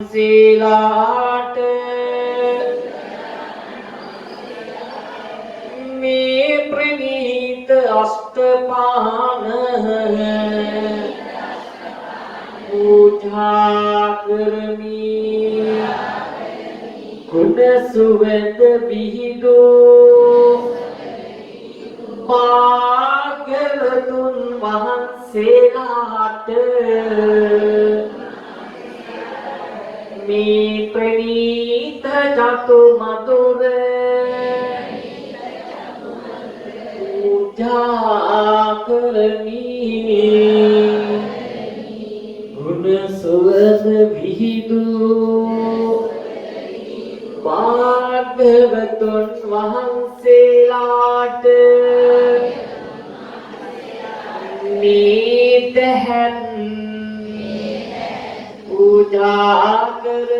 සීලාට මේ ප්‍රණීත අෂ්ටපාන පූජා කරමි ගුණ සුවඳ විහිදෝ භාග්‍යවතුන් වහන්සේලාට මේ ප්‍රණීත චතු මధుර පූජා කරමි ගුණ සුවඳ විහිදූ භාග්‍යවතුන් වහන්සේලාට මේ දැහැන් පූජා කර